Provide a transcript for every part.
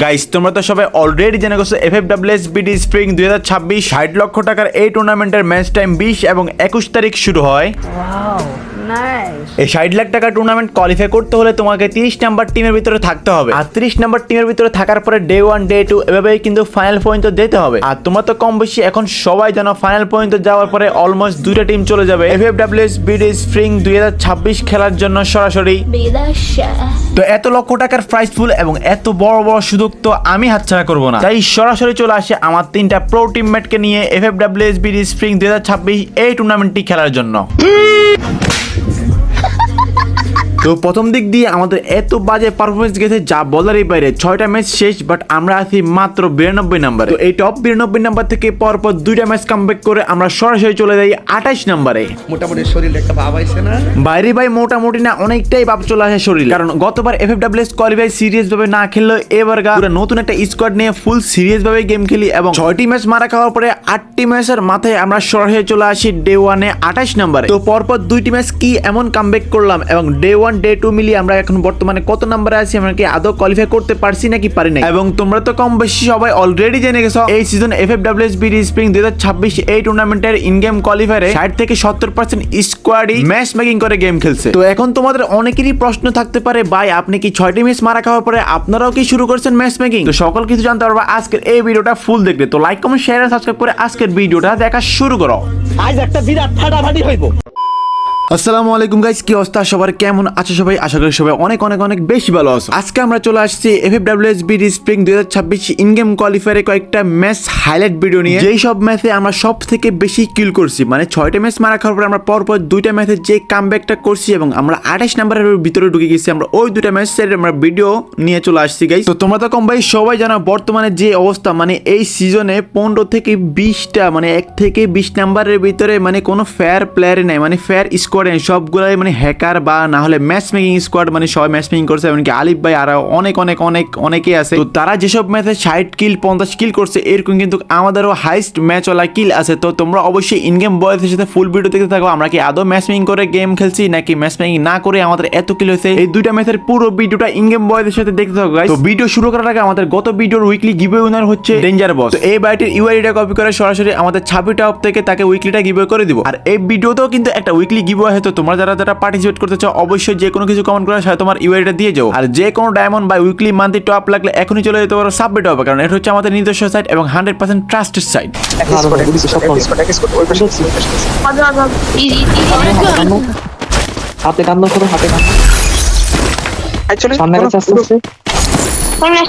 Guys তোমরা তো সবাই অলরেডি জেনে গেছো FFWSBD স্প্রিং 2026 60 লক্ষ টাকার এই টুর্নামেন্টের ম্যাচ টাইম 20 এবং 21 তারিখ শুরু হয়। এই 60 লাখ টাকা টুর্নামেন্ট কোয়ালিফাই করতে হলে তোমাকে 30 নাম্বার টিমের ভিতরে থাকতে হবে, আর 30 নাম্বার টিমের ভিতরে থাকার পরে ডে 1 ডে 2 এভাবেই কিন্তু ফাইনাল পর্যন্ত যেতে হবে। আর তোমরা তো কম বেশি এখন সবাই জানো ফাইনাল পর্যন্ত যাওয়ার পরে অলমোস্ট দুইটা টিম চলে যাবে FFWSBD স্প্রিং 2026 খেলার জন্য সরাসরি। তো এত লক্ষ টাকার প্রাইজ পুল এবং এত বড় বড় সুযোগ তো আমি হাতছাড়া করব না, তাই সরাসরি চলে আসে আমার তিনটা প্রো টিমমেটকে নিয়ে FFWSBD স্প্রিং 2026 এই টুর্নামেন্টটি খেলার জন্য। তো প্রথম দিক দিয়ে আমাদের এত বাজে পারফরমেন্স গেছে যা বলারই বাইরে। 6টা ম্যাচ শেষ, বাট আমরা আছি মাত্র 92 নাম্বারে। তো এই টপ 92 নাম্বার থেকে পরপর 2টা ম্যাচ কামব্যাক করে আমরা সরাসরি চলে যাই 28 নাম্বারে। মোটামুটি শরীরে একটা ভাব আইছে না বাইরে ভাই, মোটামুটি না অনেকটাই ভাব চলে আসে শরীরে, কারণ গতবার FFWS কোয়ালিফাই সিরিয়াস ভাবে না খেললো, এবার পুরো নতুন একটা স্কোয়াড নিয়ে ফুল সিরিয়াস ভাবে গেম খেলি এবং 6টি ম্যাচ মারা খাওয়ার পরে 8টি ম্যাচের মাথায় আমরা সরাসরি চলে আসি ডে 1-এ 28 নাম্বারে। তো পরপর 2টি ম্যাচ কি এমন কামব্যাক করলাম এবং ডে 1 ডে 2 মিলিয়ে আমরা এখন বর্তমানে কত নাম্বারে আছি, আমরা কি আদৌ কোয়ালিফাই করতে পারছি নাকি পারি না। এবং তোমরা তো কম বেশি সবাই অলরেডি জেনে গেছো এই সিজন FFWSBD স্প্রিং 2026 এই টুর্নামেন্টের ইন গেম কোয়ালিফায়ারে 60 থেকে 70% স্কোয়াডই ম্যাচ মেকিং করে গেম খেলছে। তো এখন তোমাদের অনেকেরই প্রশ্ন থাকতে পারে, ভাই আপনি কি 6টি ম্যাচ মারা খাওয়ার পরে আপনারাও কি শুরু করছেন ম্যাচ মেকিং? তো সকল কিছু জানতে পারবা আজকের এই ভিডিওটা ফুল দেখলে। তো লাইক কমেন্ট শেয়ার আর সাবস্ক্রাইব করে আজকের ভিডিওটা দেখা শুরু করো। আজ একটা বিরাট ফাটাফাটি হইব। আসসালামু আলাইকুম গাইস, কি অবস্থা সবার, কেমন আছো সবাই? আশা করি সবাই অনেক অনেক অনেক বেশি ভালো আছো। আজকে আমরা চলে আসছি FFWSBD স্প্রিং 2026 ইন গেম কোয়ালিফায়ারে কয়েকটা ম্যাচ হাইলাইট ভিডিও নিয়ে। যেই সব ম্যাচে আমরা সব থেকে বেশি কিল করছি, মানে 6টা ম্যাচ মারা খাওয়ার পরে আমরা পরপর 2টা ম্যাচে যে কামব্যাকটা করছি এবং আমরা 28 নাম্বারের ভিতরে ঢুকে গেছি, আমরা ওই 2টা ম্যাচের আমরা ভিডিও নিয়ে চলে আসছি গাইস। তো তোমরা তো কম ভাই সবাই জানো বর্তমানে যে অবস্থা, মানে এই সিজনে 15 থেকে 20টা মানে 1 থেকে 20 নাম্বারের ভিতরে মানে কোনো ফেয়ার প্লেয়ার নাই, মানে ফেয়ার স্কোয়াড সবগুলাই মানে হ্যাকার বা না হলে ম্যাচ মেকিং স্কোয়াড, মানে সবাই ম্যাচ মেকিং করছে। এমনকি আলিফ ভাই আর অনেক অনেক অনেক অনেকেই আছে। তো তারা যেসব ম্যাচে 60 কিল 50 কিল করছে, এরকম কিন্তু আমাদেরও হাইস্ট ম্যাচ ওয়ালা কিল আছে। তো তোমরা অবশ্যই ইন গেম বয়েসের সাথে ফুল ভিডিও দেখতে থাকো, আমরা কি আদৌ ম্যাচ মেকিং করে গেম খেলছি নাকি ম্যাচ মেকিং না করে আমাদের এত কিল হয়েছে। এই 2টা ম্যাচের পুরো ভিডিওটা ইন গেম বয়েসের সাথে দেখতে থাকো গাইস। তো ভিডিও শুরু করার আগে আমাদের গত ভিডিওর উইকলি গিভওয়ে উইনার হচ্ছে ডেঞ্জার বস। তো এই বাইটের ইউআইডিটা কপি করে সরাসরি আমাদের 26 টপ থেকে তাকে উইকলিটা গিভওয়ে করে দিব। আর এই ভিডিওতেও কিন্তু একটা উইকলি গিভওয়ে হয়। তো তোমরা যারা পার্টিসিপেট করতে চাও অবশ্যই যে কোনো কিছু কমেন্ট করে তোমার ইউআইডিটা দিয়ে যাও। আর যে কোনো ডায়মন্ড বা উইকলি মান্থলি টপ লাগলে এখনই চলে যেতে পারো সাবমিট হবে, কারণ এটা হচ্ছে আমাদের নিজস্ব সাইট এবং 100% ট্রাস্টেড সাইট। হাতে কান্না করো, হাতে কান্না সামনে কাছে আস্তে আস্তে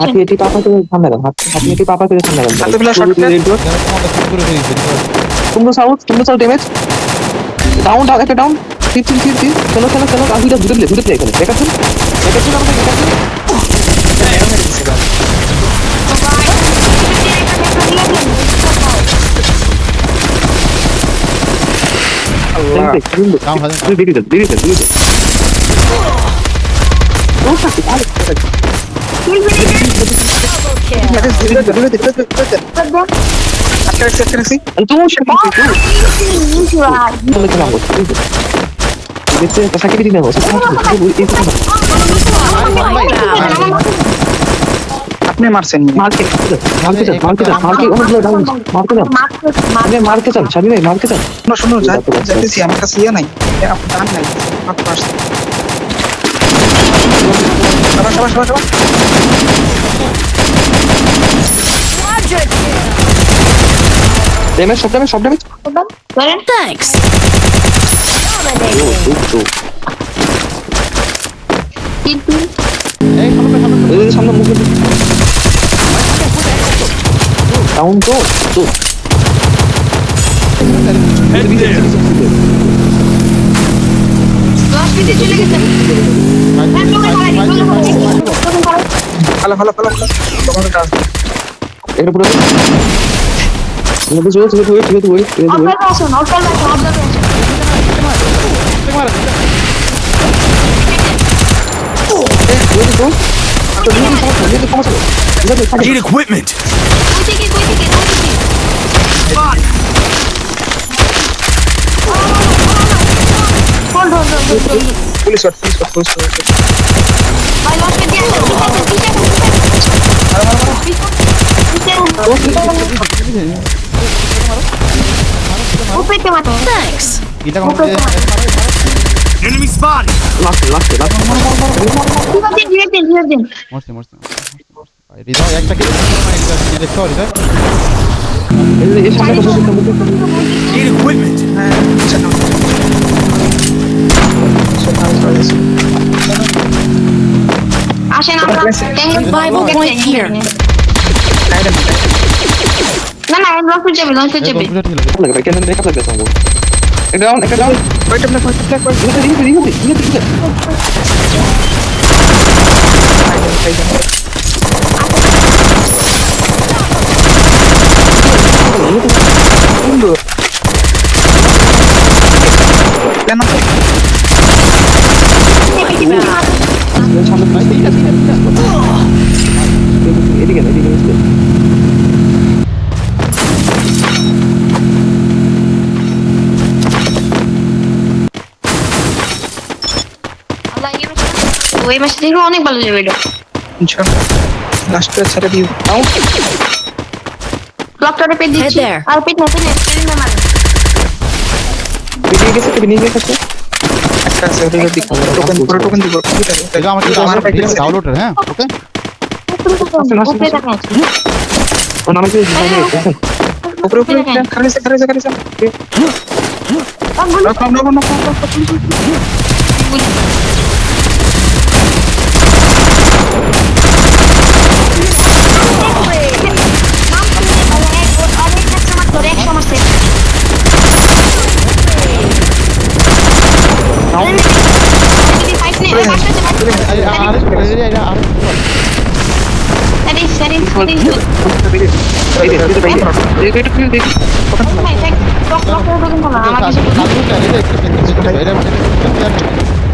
হাতে এটি পাপা করে সামনে রাখ, হাতে এটি পাপা করে সামনে রাখ। তোমরা সাউথ ড্যামেজ ডাউন ডাউন একটা ডাউন ফিফ চলো কাহিটা ঘুরে প্লে এখানে দেখাচ্ছেন আপনি মারছেন মারকে চান সাবি ভাই, মারকে চান। শুনো যাইতেছি, আমার কাছে ইয়া নাই, দান নাই, মাত্র আসছে। সবাই ড্যামেজ সব ড্যামেজ Thanks. সামনে মুখে ডাউন তো ভালো তোমাদের কাজ এটা পুরো Need equipment. পুলিশ উপরেতে মারো। Thanks. এটা কোন যে লাস্টে ধীরে দিন। মরছে হৃদয় একটা কিলো হৃদয় সরি হৃদয় এই সামনে তো হ্যাঁ সেটা আসেন আমরা Bible point here. না লঞ্চ যাবে কম্পিউটার ঠিক লাগে লাগে ভাই কেন ব্রেকআপ লাগে সঙ্গ একটা ডাউন ওইটা ব্ল্যাক এদিকে ওই মাসে থেকে অনেক ভালো যাবে এটা লাস্ট ছেড়ে দিও ক্লকটারে পেট দিচ্ছি Head there. আর পেট না মারো বেরিয়ে গেছে একটা আছে ওটা দিক টোকেন দিব এটা আমার ডাউনলোডার হ্যাঁ ওকে উপরে দেখা আছে ও নামে কি উপরে খালি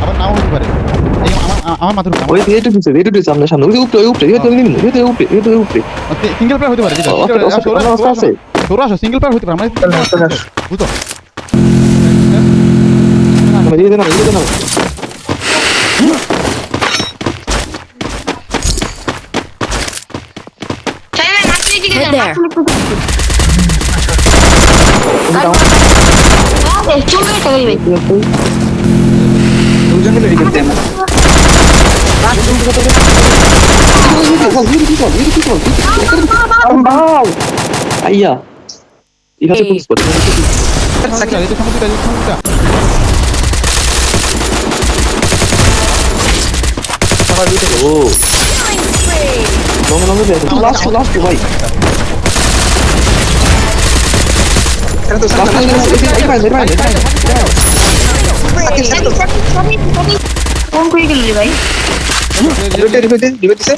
আবার নাও হতে পারে আমার মাথার ওই এটা দিছে সামনে ওই উপরে সিঙ্গেল প্লেয়ার হতে পারে আছে তোরা আসো সিঙ্গেল প্লেয়ার হতে পারে আমরা বুঝো দিয়ে দেন Head there. দুজন মিলে রিপোর্ট দেন আইয়া ইহাতে পুলিশ করে এটা সমস্যা ও লঙ্গে লাস্ট ভাই এটা তো কোন কই গেল রে ভাই রিপোর্ট দিছে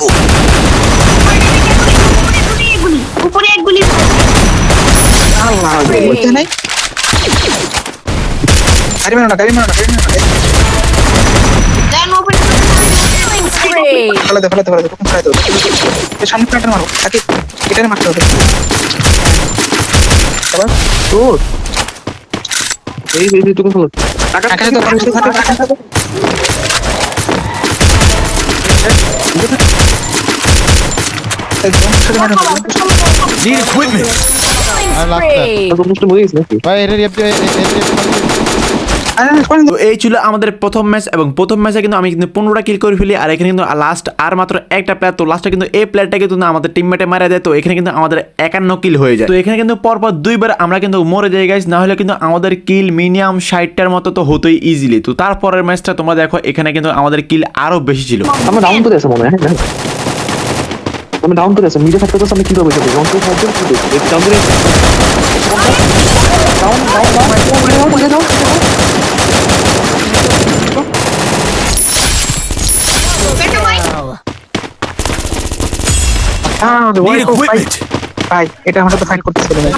উপরে এক গুলি আল্লাহ ওইটা নাই গাড়ি মারো না দেন উপরে Spree. ফেলে দাও কোন ফেলে দাও এই সামনে প্লেটার মারো তাকে এটারে মারতে হবে আবার তো এই তুমি ফলো আকাশে তো পারছে থাকে একদম ছেড়ে মারো আর লাস্ট Spree. তো মুস্ট মরে গেছে নাকি ভাই এর আরে কোন তো এই ছিল আমাদের প্রথম ম্যাচ এবং প্রথম ম্যাচে কিন্তু আমি কিন্তু 15টা কিল করে ফেলি আর এখানে কিন্তু লাস্ট আর মাত্র একটা প্লেয়ার তো লাস্টে কিন্তু এই প্লেয়ারটাকে কিন্তু আমাদের টিমমেটে মারা দেয় তো এখানে কিন্তু আমাদের 51 কিল হয়ে যায় তো এখানে কিন্তু পরপর দুইবার আমরা কিন্তু মরে যাই গাইস না হলে কিন্তু আমাদের কিল মিনিমাম 60টার মতো তো হতোই ইজিলি তো তারপরের ম্যাচটা তোমরা দেখো এখানে কিন্তু আমাদের কিল আরো বেশি ছিল আমরা ডাউন করে আছে মনে হয় হ্যাঁ আমি ডাউন করে আছে মিডে থাকতে তো সামনে কি হবে সেটা ডাউন করে থাকতে কি ডাউন করে ডাউন ভাই এটা আমরা তো ফাইট করতেছিল ভাই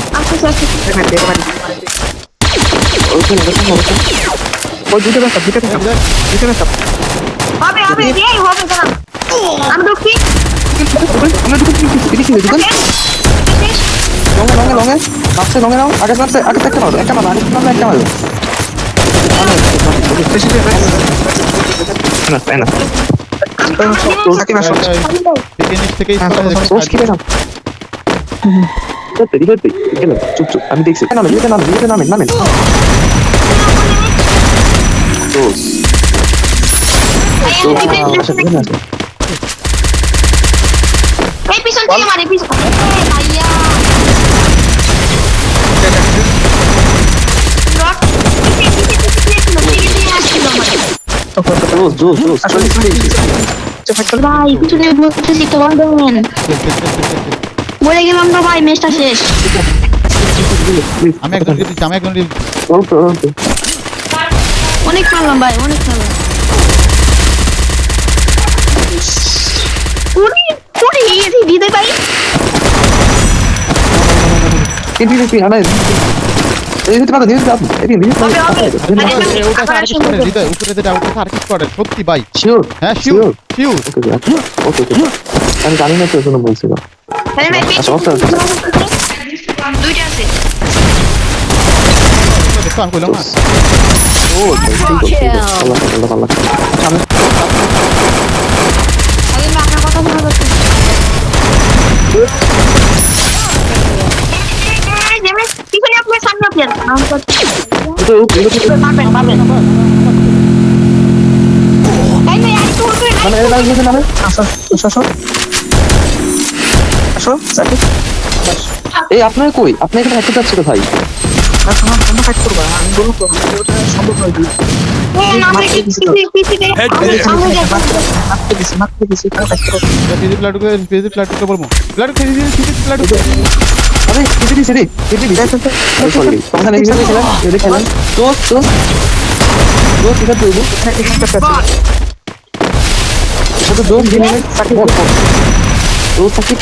ওই দুটো ব্যাকআপ হবে এই হবে জানা আমি ঢুকি আমরা দেখি লঙ্গে মারছে লঙ্গে নাও আগে মারছে আগে একটা মারো একটা মারো না তাই না সাকিব আসো থেকে নিচ থেকেই সোর্স কি না রিভাইভ দে গেল চুপ চুপ আমি দেখছি নামেন নামেন দোস এই পিছন থেকে মারে পিছন ভাইয়া রড জোস আসলে ভাই পিছনে বলতেছি তো বন্ধন বলে গেলাম তো ভাই ম্যাচটা শেষ আমি একজন দিচ্ছি, আমি একজন দিচ্ছি। অনেক মারলাম ভাই অনেক মারলাম পুরি পুরি দিতে ভাই কি আনা এই দিতে পারো দিতে পারো এই দিতে পারো এ, ওটা তো আর কিছু করে, হৃদয়, উপরে যেটা, ওটা তো আর কিছু করে, সত্যি ভাই। শিওর হ্যাঁ, শিওর, শিওর। ওকে আমি জানি না তো কোনো বলছিল ভাই ভাই আচ্ছা, আচ্ছা। দুইটা আছে দেখো, আমি কইলাম না। ও আল্লাহ সামনে আগে না আপনার কথা শোনা যাচ্ছে পিছনে আপনার সামনে আপনার তো পারবেন এই ভাই আর একটু উপরে মানে এর নামে নামে আসো সাকিব এই আপনার কই আপনি এখানে একটু যাচ্ছে তো ভাই তোমরা ফাইট করবা আমি বলবো তো ওটা সম্ভব নয় মারতে দিছি ফাইট করো ফিজি প্লাটুকে বলবো। Fiji plateau. আরে কিদি দিছে রে সরি তোমার নেই গেছে এটা খেলেন দোস ঠিক আছে দেবো এটা তো দোস দিনে সাকিব দোস সাকিব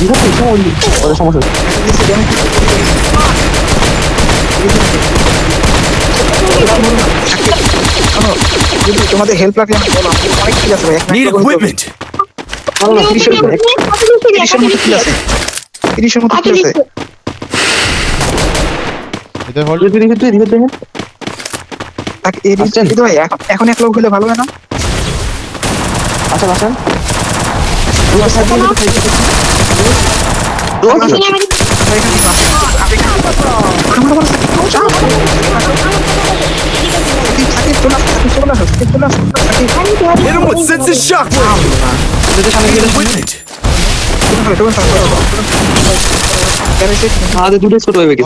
এটা তো সময় ওর সমস্যা যদি তোমাদের হেল্প লাগলে আমি বলো আমি অনেক ঠিক আছে ভাই Need equipment. ভালো না 30 এর 30 মতো ঠিক আছে হৃদয় হোল্ড। ধীরে তাকে এই কিন্তু ভাই এখন এক লোক হলে ভালো হয় না আচ্ছা বাসন Hit him with sense of shockwave. Equipment. আমাদের দুটো ছোট হয়ে গেছে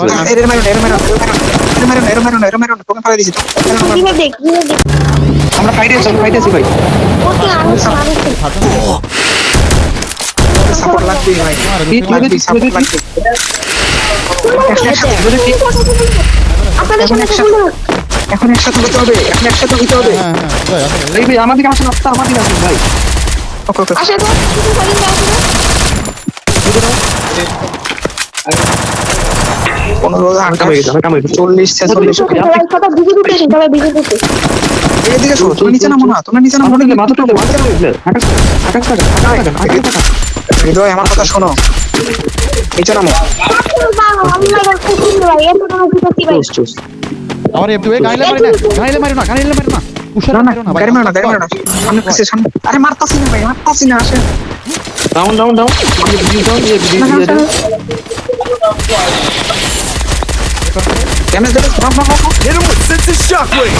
আমরা ফাইটে আছি ভাই সাপোর্ট লাগবে ভাই সাপোর্ট লাগবে এখন একসাথে হতে হবে হ্যাঁ, হৃদয়, আসো, হৃদয়। এই ভাই আমাদের আসেন আপনার আমাদের আসেন ভাই ওকে ওকে আচ্ছা তো পনেরো কাম হয়ে গেছে 40 46 কথা বুঝে দিতেছি তবে বুঝে দিতেছি এদিকে শোনো তুমি নিচে নামো না তোমরা নিচে নামো আমাদের মাথা তুলে আকাশ হৃদয় আমার কথা শোনো নিচে নামো আমি না কুকুর ভাই এত টাকা দিতেছি ভাই আমার এফডি গাইলে মারি না। উষার মারো না ভাই। গাড়ি মারো না সামনে কাছে সামনে আরে মারতাছি না ভাই আসেন ডাউন ড্যামেজ দেবে Hit him with sense of shockwave.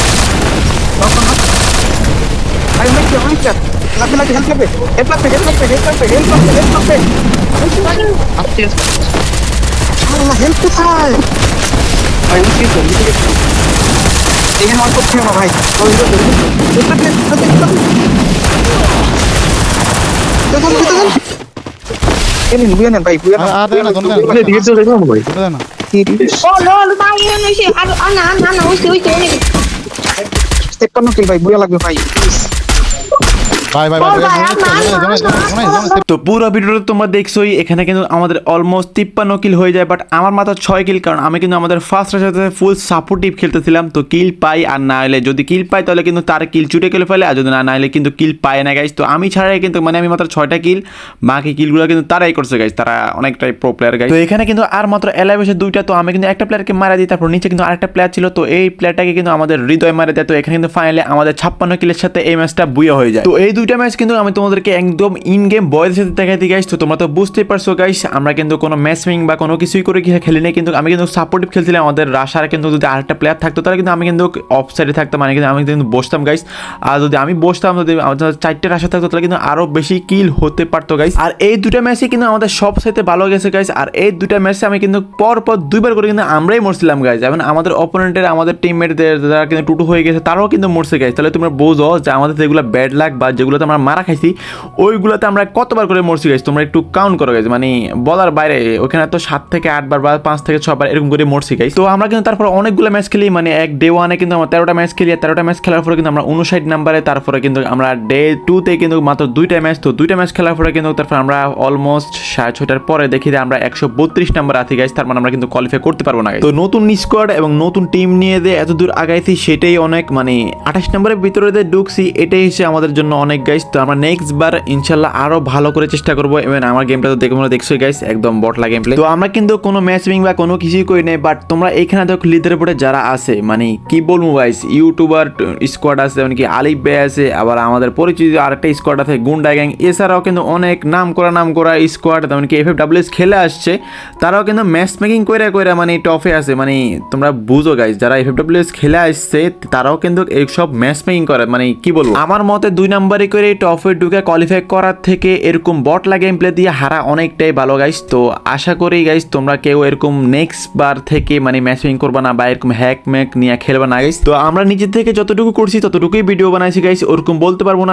ভাই অনেক লাগবে হেল্প লাগবে আল্লাহ হেল্প কোথায় এখানে অল্প খেয়ে না ভাই বুঝে নেন ভাই বুঝে আর দেয় না, দোনো দেয় না। দোনো দেয় না। ও লল ভাই এর নইছে আর না হইছে অনেক 53 কিল ভাই বুঝে লাগবে ভাই ভাই তো পুরো ভিডিওটা তোমরা দেখছোই এখানে কিন্তু আমাদের অলমোস্ট 53 কিল হয়ে যায় বাট আমার মাত্র 6 কিল কারণ আমি কিন্তু আমাদের ফার্স্টের সাথে ফুল সাপোর্টিভ খেলতেছিলাম তো কিল পাই আর না হলে যদি কিল পাই তাহলে কিন্তু তার কিল চুটে খেলে ফেলে আর যদি না হলে কিন্তু কিল পায় না গাইজ তো আমি ছাড়াই কিন্তু মানে আমি মাত্র 6টা কিল বাকি কিলগুলো কিন্তু তারাই করছে গাইজ তারা অনেকটাই প্রো প্লেয়ার গাইজ তো এখানে কিন্তু আর মাত্র এলাইভ এসে দুইটা তো আমি কিন্তু একটা প্লেয়ারকে মারা দিই তারপর নিচে কিন্তু আরেকটা প্লেয়ার ছিল তো এই প্লেয়ারটাকে কিন্তু আমাদের হৃদয় মারা দেয় তো এখানে কিন্তু ফাইনালি আমাদের 56 কিলের সাথে এই ম্যাচটা বুয়া হয়ে যায় তো এই দুইটা ম্যাচ কিন্তু আমি তোমাদেরকে একদম ইন গেম বয়েদের সাথে দেখাইতে গাইস। তো তোমরা তো বুঝতেই পারছো গাইস, আমরা কিন্তু কোনো ম্যাচ উইং বা কোনো কিছুই করে খেলি নাই, কিন্তু আমি কিন্তু সাপোর্টিভ খেলছিলাম। আমাদের রাশার কিন্তু যদি আরেকটা প্লেয়ার থাকতো তাহলে কিন্তু আমি কিন্তু অফ সাইডে থাকতাম, মানে কিন্তু আমি কিন্তু বসতাম গাইস। আর যদি আমি বসতাম, যদি আমাদের 4টে রাশা থাকতো তাহলে কিন্তু আরো বেশি কিল হতে পারতো গাইস। আর এই দুটা ম্যাচে কিন্তু আমাদের সব সাথে ভালো গেছে গাইস। আর এই দুটা ম্যাচে আমি কিন্তু পর 2বার করে কিন্তু আমরাই মরছিলাম গাইস, এবং আমাদের অপোনেন্টের আমাদের টিমমেটদের যারা কিন্তু টুটু হয়ে গেছে তারাও কিন্তু মরছে গাইস। তাহলে তোমরা বোঝো যে আমাদের যেগুলো ব্যাড লাক বা যেগুলোতে আমরা মারা খাইছি ওইগুলোতে আমরা কতবার করে মরছি গাইস। তোমরা একটু কাউন্ট করো গাইস, মানে বলার বাইরে। ওখানে তো 7 থেকে 8 বার বা 5 থেকে 6 বার এরকম করে মরছি গাইস। তো আমরা কিন্তু তারপর অনেকগুলো ম্যাচ খেলি, মানে এক ডে 1-এ কিন্তু আমরা 13টা ম্যাচ খেলি। 13টা ম্যাচ খেলার পরে কিন্তু আমরা 59 নাম্বারে, তারপরে কিন্তু আমরা ডে 2-তে কিন্তু মাত্র 2টা ম্যাচ। তো 2টা ম্যাচ খেলার পরে কিন্তু তারপর আমরা অলমোস্ট 6:30টার পরে দেখি যে আমরা 132 নাম্বার আছি গাইস। তার মানে আমরা কিন্তু কোয়ালিফাই করতে পারবো না। তো নতুন স্কোয়াড এবং নতুন টিম নিয়ে যে এত দূর আগাইছি সেটাই অনেক, মানে 28 নম্বরের ভিতরে যে ঢুকছি এটাই হচ্ছে আমাদের জন্য অনেক গাইস। তো আমরা নেক্সট বার ইনশাল্লাহ আরো ভালো করে চেষ্টা করবো। এবং আমার গেমটা তো দেখে মনে দেখছোই গাইস, একদম বটলা গেম প্লে। তো আমরা কিন্তু কোনো ম্যাচ উইং বা কোনো কিছুই করি নাই, বাট তোমরা এখানে দেখো লিডার বোর্ডে যারা আছে, মানে কি বলবো গাইস, ইউটিউবার স্কোয়াড আছে, মানে কি আলিফ বে আছে, আবার আমাদের পরিচিত আরেকটা স্কোয়াড আছে গুন্ডা গ্যাং। এছাড়াও কিন্তু অনেক নাম করা স্কোয়াড, তেমন কি FFWS খেলে আসছে, তারাও কিন্তু ম্যাচ মেকিং করে মানে টপে আছে। মানে তোমরা বুঝো গাইস, যারা FFWS খেলে আসছে তারাও কিন্তু এইসব ম্যাচ মেকিং করে, মানে কি বলবো, আমার মতে 2 নাম্বারে করে টপে ঢুকে কোয়ালিফাই করার থেকে এরকম বটলা গেম প্লে দিয়ে হারা অনেকটাই ভালো গাইস। তো আশা করি গাইস তোমরা কেউ এরকম নেক্সট বার থেকে মানে ম্যাচ মেকিং করবা না বা এরকম হ্যাক ম্যাক নিয়ে খেলবা না গাইস। তো আমরা নিজে থেকে যতটুকু করছি ততটুকুই ভিডিও বানাইছি গাইস, ওরকম বলতে পারবো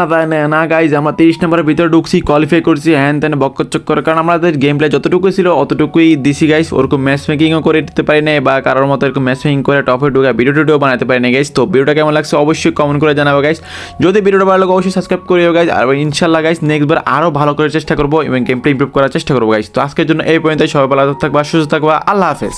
না গাইস আমরা 30 নম্বরের ভিতরে ঢুকছি, কোয়ালিফাই করছি, হ্যান তেন বক্কর, কারণ আমাদের গেম প্লে যতটুকু ছিল অতটুকুই দিছি গাইস। ওরকম ম্যাচ মেকিংও করে দিতে পারি না বা কারোর মতো এরকম ম্যাচ মেকিং করে টপে ঢুকে ভিডিও বানাতে পারি না গাইস। তো ভিডিওটা কেমন লাগছে অবশ্যই কমেন্ট করে জানাবো গাইস। যদি ভিডিওটা ভালো লাগে অবশ্যই সাবস্ক্রাইব করিও গাইস। আর ইনশাল্লাহ গাইস নেক্সট বার আরো ভালো করে চেষ্টা করবো এবং গেম প্লে ইমপ্রুভ করার চেষ্টা করবো গাইস। তো আজকের জন্য এই পর্যন্ত, সবাই ভালো থাকবা, সুস্থ থাকবা, আল্লাহ হাফেজ।